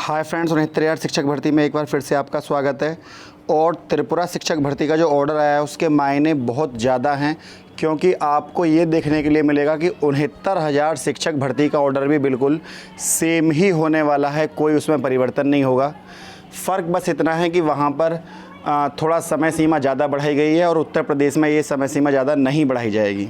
Hi friends, 69 शिक्षक भर्ती में एक बार फिर से आपका स्वागत है। और त्रिपुरा शिक्षक भर्ती का जो ऑर्डर आया है उसके मायने बहुत ज़्यादा हैं, क्योंकि आपको ये देखने के लिए मिलेगा कि 69,000 शिक्षक भर्ती का ऑर्डर भी बिल्कुल सेम ही होने वाला है, कोई उसमें परिवर्तन नहीं होगा। फ़र्क बस इतना है कि वहाँ पर थोड़ा समय सीमा ज़्यादा बढ़ाई गई है और उत्तर प्रदेश में ये समय सीमा ज़्यादा नहीं बढ़ाई जाएगी।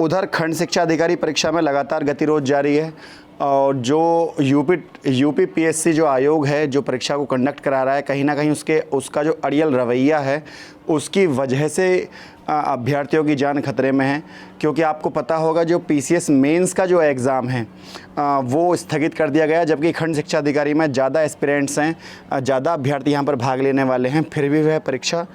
उधर खंड शिक्षा अधिकारी परीक्षा में लगातार गतिरोध जारी है और जो यूपी पीएससी जो आयोग है जो परीक्षा को कंडक्ट करा रहा है, कहीं ना कहीं उसका जो अड़ियल रवैया है उसकी वजह से अभ्यर्थियों की जान खतरे में है। क्योंकि आपको पता होगा जो पीसीएस मेंस का जो एग्ज़ाम है वो स्थगित कर दिया गया, जबकि खंड शिक्षा अधिकारी में ज़्यादा एस्पिरेंट्स हैं, ज़्यादा अभ्यर्थी यहाँ पर भाग लेने वाले हैं, फिर भी वह परीक्षा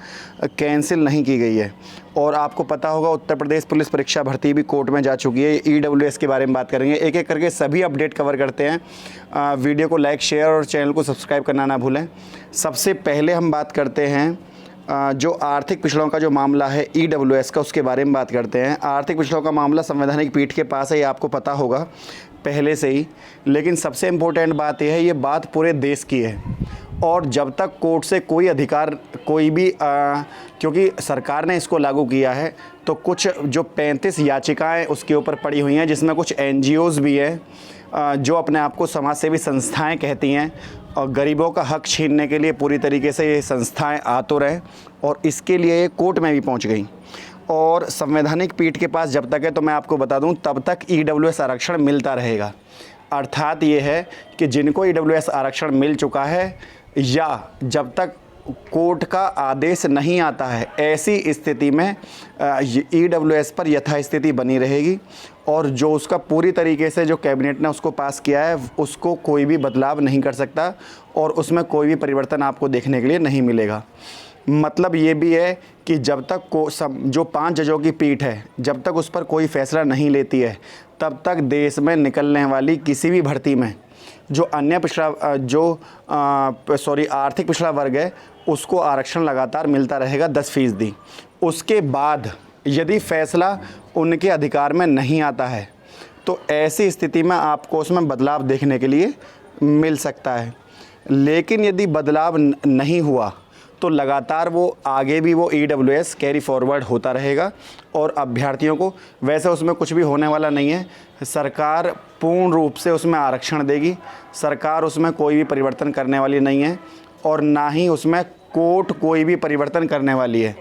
कैंसिल नहीं की गई है। और आपको पता होगा उत्तर प्रदेश पुलिस परीक्षा भर्ती भी कोर्ट में जा चुकी है। ईडब्ल्यूएस के बारे में बात करेंगे, एक एक करके सभी अपडेट कवर करते हैं। वीडियो को लाइक, शेयर और चैनल को सब्सक्राइब करना ना भूलें। सबसे पहले हम बात करते हैं जो आर्थिक पिछड़ों का जो मामला है ईडब्ल्यूएस का, उसके बारे में बात करते हैं। आर्थिक पिछड़ों का मामला संवैधानिक पीठ के पास है, ये आपको पता होगा पहले से ही। लेकिन सबसे इम्पोर्टेंट बात यह है, ये बात पूरे देश की है और जब तक कोर्ट से कोई अधिकार कोई भी क्योंकि सरकार ने इसको लागू किया है तो कुछ जो 35 याचिकाएं उसके ऊपर पड़ी हुई हैं, जिसमें कुछ एनजीओज़ भी हैं जो अपने आप को समाज सेवी संस्थाएं कहती हैं और गरीबों का हक छीनने के लिए पूरी तरीके से ये संस्थाएं आतुर हैं और इसके लिए ये कोर्ट में भी पहुंच गई। और संवैधानिक पीठ के पास जब तक है तो मैं आपको बता दूं तब तक ईडब्ल्यूएस आरक्षण मिलता रहेगा। अर्थात ये है कि जिनको ईडब्ल्यूएस आरक्षण मिल चुका है या जब तक कोर्ट का आदेश नहीं आता है, ऐसी स्थिति में ईडब्ल्यूएस पर यथास्थिति बनी रहेगी और जो उसका पूरी तरीके से जो कैबिनेट ने उसको पास किया है उसको कोई भी बदलाव नहीं कर सकता और उसमें कोई भी परिवर्तन आपको देखने के लिए नहीं मिलेगा। मतलब ये भी है कि जब तक जो 5 जजों की पीठ है जब तक उस पर कोई फैसला नहीं लेती है तब तक देश में निकलने वाली किसी भी भर्ती में जो अन्य पिछड़ा आर्थिक पिछड़ा वर्ग है उसको आरक्षण लगातार मिलता रहेगा 10%। उसके बाद यदि फैसला उनके अधिकार में नहीं आता है तो ऐसी स्थिति में आपको उसमें बदलाव देखने के लिए मिल सकता है। लेकिन यदि बदलाव नहीं हुआ तो लगातार वो आगे भी वो ईडब्ल्यूएस कैरी फॉरवर्ड होता रहेगा और अभ्यर्थियों को वैसे उसमें कुछ भी होने वाला नहीं है। सरकार पूर्ण रूप से उसमें आरक्षण देगी, सरकार उसमें कोई भी परिवर्तन करने वाली नहीं है और ना ही उसमें कोर्ट कोई भी परिवर्तन करने वाली है।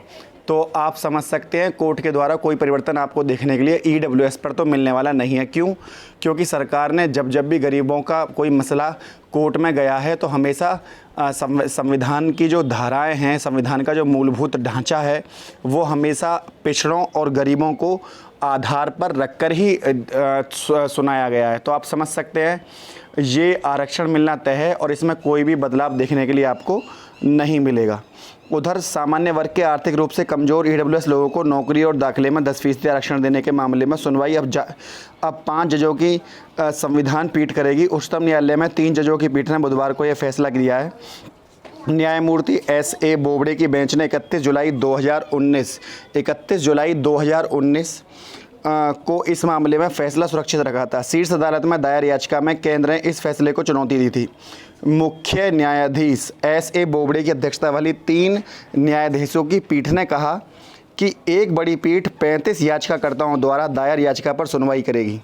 तो आप समझ सकते हैं कोर्ट के द्वारा कोई परिवर्तन आपको देखने के लिए ईडब्ल्यूएस पर तो मिलने वाला नहीं है। क्यों? क्योंकि सरकार ने जब भी गरीबों का कोई मसला कोर्ट में गया है तो हमेशा संविधान की जो धाराएं हैं, संविधान का जो मूलभूत ढांचा है वो हमेशा पिछड़ों और गरीबों को आधार पर रखकर ही सुनाया गया है। तो आप समझ सकते हैं ये आरक्षण मिलना तय है और इसमें कोई भी बदलाव देखने के लिए आपको नहीं मिलेगा। उधर सामान्य वर्ग के आर्थिक रूप से कमज़ोर ईडब्ल्यूएस लोगों को नौकरी और दाखिले में 10% आरक्षण देने के मामले में सुनवाई अब 5 जजों की संविधान पीठ करेगी। उच्चतम न्यायालय में 3 जजों की पीठ ने बुधवार को यह फैसला किया है। न्यायमूर्ति एस.ए. बोबड़े की बेंच ने 31 जुलाई 2019 को इस मामले में फैसला सुरक्षित रखा था। शीर्ष अदालत में दायर याचिका में केंद्र ने इस फैसले को चुनौती दी थी। मुख्य न्यायाधीश एस.ए. बोबड़े की अध्यक्षता वाली 3 न्यायाधीशों की पीठ ने कहा कि एक बड़ी पीठ 35 याचिकाकर्ताओं द्वारा दायर याचिका पर सुनवाई करेगी।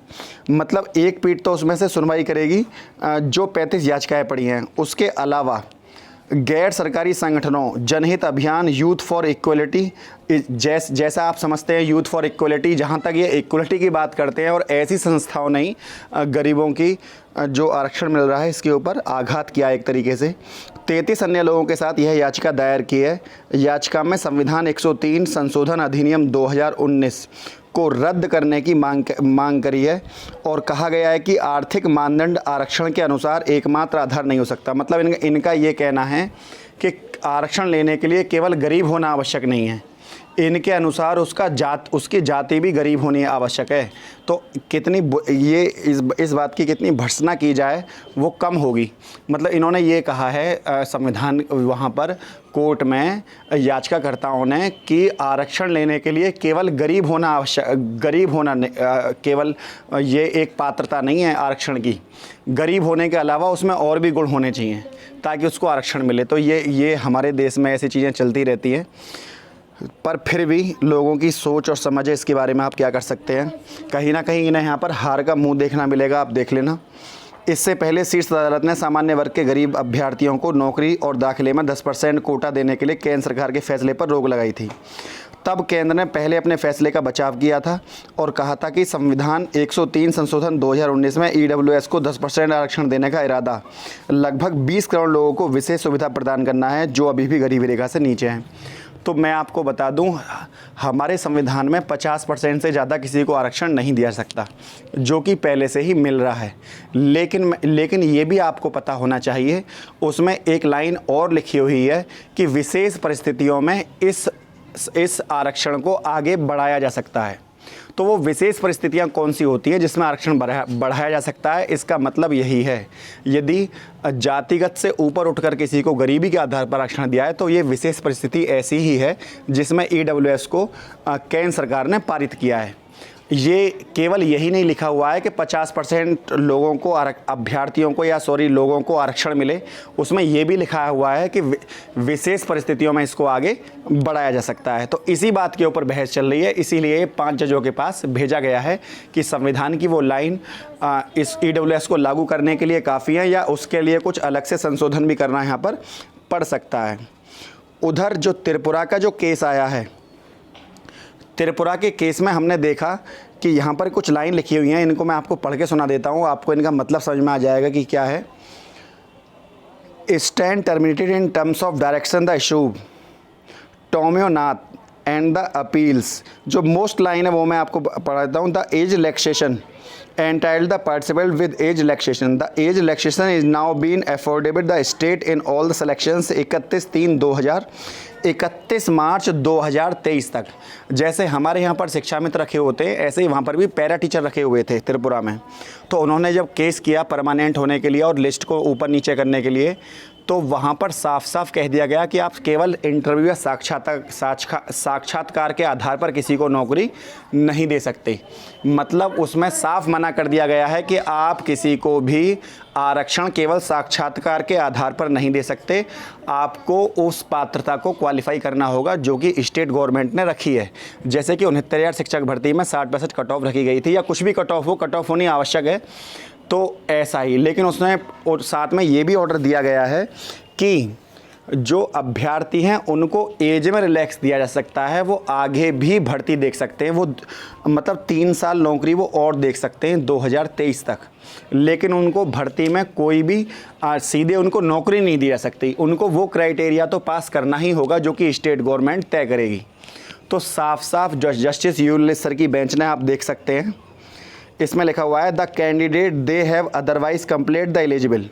मतलब एक पीठ तो उसमें से सुनवाई करेगी जो 35 याचिकाएं पड़ी हैं। उसके अलावा गैर सरकारी संगठनों, जनहित अभियान, यूथ फॉर इक्वलिटी, जैसा आप समझते हैं यूथ फॉर इक्वलिटी, जहाँ तक ये इक्वलिटी की बात करते हैं और ऐसी संस्थाओं ने गरीबों की जो आरक्षण मिल रहा है इसके ऊपर आघात किया एक तरीके से। 33 अन्य लोगों के साथ यह याचिका दायर की है। याचिका में संविधान 103 संशोधन अधिनियम 2019 को रद्द करने की मांग करी है और कहा गया है कि आर्थिक मानदंड आरक्षण के अनुसार एकमात्र आधार नहीं हो सकता। मतलब इनका ये कहना है कि आरक्षण लेने के लिए केवल गरीब होना आवश्यक नहीं है, इनके अनुसार उसकी जाति भी गरीब होनी आवश्यक है। तो कितनी ये इस बात की कितनी भर्त्सना की जाए वो कम होगी। मतलब इन्होंने ये कहा है संविधान वहाँ पर कोर्ट में याचिकाकर्ताओं ने कि आरक्षण लेने के लिए केवल गरीब होना केवल ये एक पात्रता नहीं है आरक्षण की, गरीब होने के अलावा उसमें और भी गुण होने चाहिए ताकि उसको आरक्षण मिले। तो ये हमारे देश में ऐसी चीज़ें चलती रहती हैं, पर फिर भी लोगों की सोच और समझ है, इसके बारे में आप क्या कर सकते हैं। कहीं ना कहीं इन्हें यहाँ पर हार का मुंह देखना मिलेगा, आप देख लेना। इससे पहले शीर्ष अदालत ने सामान्य वर्ग के गरीब अभ्यर्थियों को नौकरी और दाखिले में 10% कोटा देने के लिए केंद्र सरकार के फैसले पर रोक लगाई थी। तब केंद्र ने पहले अपने फैसले का बचाव किया था और कहा था कि संविधान 103 संशोधन 2019 में ईडब्ल्यूएस को 10% आरक्षण देने का इरादा लगभग 20 करोड़ लोगों को विशेष सुविधा प्रदान करना है जो अभी भी गरीबी रेखा से नीचे हैं। तो मैं आपको बता दूं, हमारे संविधान में 50% से ज़्यादा किसी को आरक्षण नहीं दिया सकता, जो कि पहले से ही मिल रहा है। लेकिन ये भी आपको पता होना चाहिए, उसमें एक लाइन और लिखी हुई है कि विशेष परिस्थितियों में इस आरक्षण को आगे बढ़ाया जा सकता है। तो वो विशेष परिस्थितियां कौन सी होती हैं जिसमें आरक्षण बढ़ाया जा सकता है? इसका मतलब यही है, यदि जातिगत से ऊपर उठकर किसी को गरीबी के आधार पर आरक्षण दिया है तो ये विशेष परिस्थिति ऐसी ही है जिसमें ईडब्ल्यूएस को केंद्र सरकार ने पारित किया है। ये केवल यही नहीं लिखा हुआ है कि 50% लोगों को लोगों को आरक्षण मिले, उसमें ये भी लिखा हुआ है कि विशेष परिस्थितियों में इसको आगे बढ़ाया जा सकता है। तो इसी बात के ऊपर बहस चल रही है, इसीलिए 5 जजों के पास भेजा गया है कि संविधान की वो लाइन इस ईडब्ल्यूएस को लागू करने के लिए काफ़ी है या उसके लिए कुछ अलग से संशोधन भी करना यहाँ पर पड़ सकता है। उधर जो त्रिपुरा का जो केस आया है, त्रिपुरा के केस में हमने देखा कि यहाँ पर कुछ लाइन लिखी हुई हैं, इनको मैं आपको पढ़ के सुना देता हूँ, आपको इनका मतलब समझ में आ जाएगा कि क्या है। Stand terminated in terms of direction the issue टोम्योनाथ एंड द अपील्स। जो मोस्ट लाइन है वो मैं आपको पढ़ा देता हूँ। The age relaxation entitled the participant with age relaxation. The age relaxation is now being afforded the state in all the selections 31 मार्च 2023 तक। जैसे हमारे यहाँ पर शिक्षा मित्र रखे होते हैं ऐसे ही वहाँ पर भी पैरा टीचर रखे हुए थे त्रिपुरा में। तो उन्होंने जब केस किया परमानेंट होने के लिए और लिस्ट को ऊपर नीचे करने के लिए, तो वहाँ पर साफ साफ कह दिया गया कि आप केवल इंटरव्यू या साक्षात्कार के आधार पर किसी को नौकरी नहीं दे सकते। मतलब उसमें साफ मना कर दिया गया है कि आप किसी को भी आरक्षण केवल साक्षात्कार के आधार पर नहीं दे सकते, आपको उस पात्रता को क्वालिफाई करना होगा जो कि स्टेट गवर्नमेंट ने रखी है। जैसे कि 69,000 शिक्षक भर्ती में 60% कट ऑफ रखी गई थी, या कुछ भी कट ऑफ होनी आवश्यक है, तो ऐसा ही। लेकिन उसने और साथ में ये भी ऑर्डर दिया गया है कि जो अभ्यर्थी हैं उनको एज में रिलैक्स दिया जा सकता है, वो आगे भी भर्ती देख सकते हैं, वो मतलब 3 साल नौकरी वो और देख सकते हैं 2023 तक। लेकिन उनको भर्ती में कोई भी सीधे उनको नौकरी नहीं दी जा सकती, उनको वो क्राइटेरिया तो पास करना ही होगा जो कि स्टेट गवर्नमेंट तय करेगी। तो साफ साफ जस्टिस यूलिस सर की बेंच ने आप देख सकते हैं, इसमें लिखा हुआ है the candidate they have otherwise complete the eligible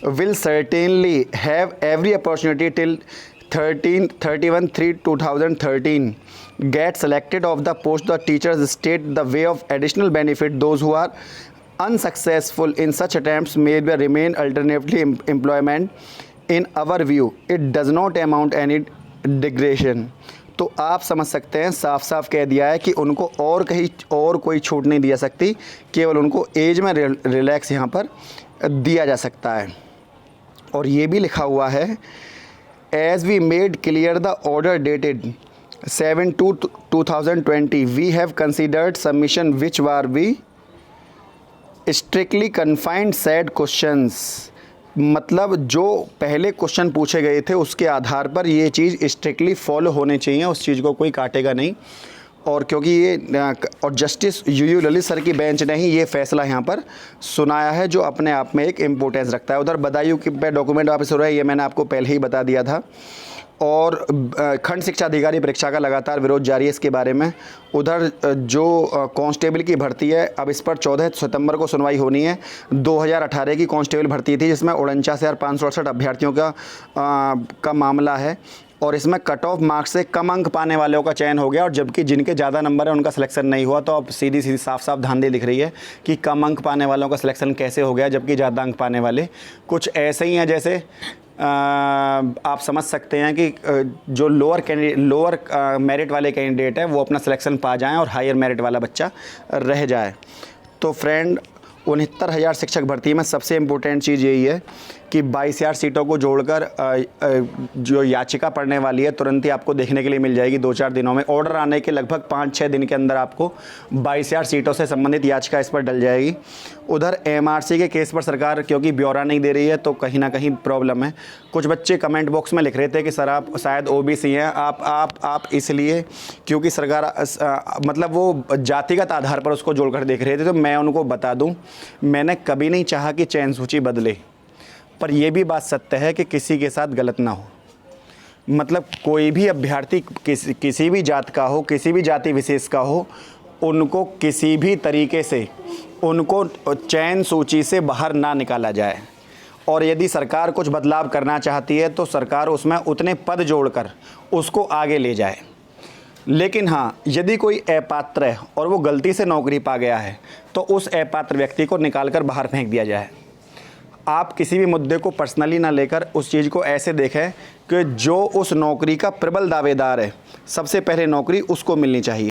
will certainly have every opportunity till 31/3/2013 get selected of the post. The teachers state the way of additional benefit those who are unsuccessful in such attempts may remain alternatively employment. In our view it does not amount any degradation. तो आप समझ सकते हैं, साफ साफ कह दिया है कि उनको और कहीं और कोई छूट नहीं दी जा सकती, केवल उनको एज में रिलैक्स यहाँ पर दिया जा सकता है। और ये भी लिखा हुआ है as we made clear the order dated 7/2/2020 we have considered submission which were we strictly confined said questions. मतलब जो पहले क्वेश्चन पूछे गए थे उसके आधार पर ये चीज़ स्ट्रिक्टली फॉलो होने चाहिए, उस चीज़ को कोई काटेगा नहीं। और क्योंकि ये और जस्टिस यू ललित सर की बेंच ने ही ये फैसला यहाँ पर सुनाया है, जो अपने आप में एक इम्पोर्टेंस रखता है। उधर बदायूं पे डॉक्यूमेंट वापस हो रहा है, ये मैंने आपको पहले ही बता दिया था। और खंड शिक्षा अधिकारी परीक्षा का लगातार विरोध जारी है इसके बारे में। उधर जो कांस्टेबल की भर्ती है, अब इस पर 14 सितंबर को सुनवाई होनी है। 2018 की कांस्टेबल भर्ती थी जिसमें 49,568 अभ्यर्थियों का मामला है। और इसमें कट ऑफ मार्क्स से कम अंक पाने वालों का चयन हो गया, और जबकि जिनके ज़्यादा नंबर है उनका सिलेक्शन नहीं हुआ। तो अब सीधी सीधी साफ साफ धांधली दिख रही है कि कम अंक पाने वालों का सिलेक्शन कैसे हो गया जबकि ज़्यादा अंक पाने वाले कुछ ऐसे ही हैं। जैसे आप समझ सकते हैं कि जो लोअर मेरिट वाले कैंडिडेट है वो अपना सिलेक्शन पा जाएं और हायर मेरिट वाला बच्चा रह जाए। तो फ्रेंड, 69,000 शिक्षक भर्ती में सबसे इम्पोर्टेंट चीज़ यही है कि 22,000 सीटों को जोड़कर जो याचिका पड़ने वाली है तुरंत ही आपको देखने के लिए मिल जाएगी 2-4 दिनों में। ऑर्डर आने के लगभग 5-6 दिन के अंदर आपको 22,000 सीटों से संबंधित याचिका इस पर डल जाएगी। उधर एमआरसी के केस पर सरकार क्योंकि ब्यौरा नहीं दे रही है तो कहीं ना कहीं प्रॉब्लम है। कुछ बच्चे कमेंट बॉक्स में लिख रहे थे कि सर आप शायद ओबीसी हैं, आप इसलिए क्योंकि सरकार मतलब वो जातिगत आधार पर उसको जोड़कर देख रहे थे। तो मैं उनको बता दूं, मैंने कभी नहीं चाहा कि चयन सूची बदले, पर यह भी बात सत्य है कि किसी के साथ गलत ना हो। मतलब कोई भी अभ्यर्थी किसी भी जात का हो, किसी भी जाति विशेष का हो, उनको किसी भी तरीके से उनको चयन सूची से बाहर ना निकाला जाए। और यदि सरकार कुछ बदलाव करना चाहती है तो सरकार उसमें उतने पद जोड़कर उसको आगे ले जाए। लेकिन हाँ, यदि कोई अपात्र है और वो गलती से नौकरी पा गया है तो उस अपात्र व्यक्ति को निकालकर बाहर फेंक दिया जाए। आप किसी भी मुद्दे को पर्सनली ना लेकर उस चीज़ को ऐसे देखें कि जो उस नौकरी का प्रबल दावेदार है, सबसे पहले नौकरी उसको मिलनी चाहिए।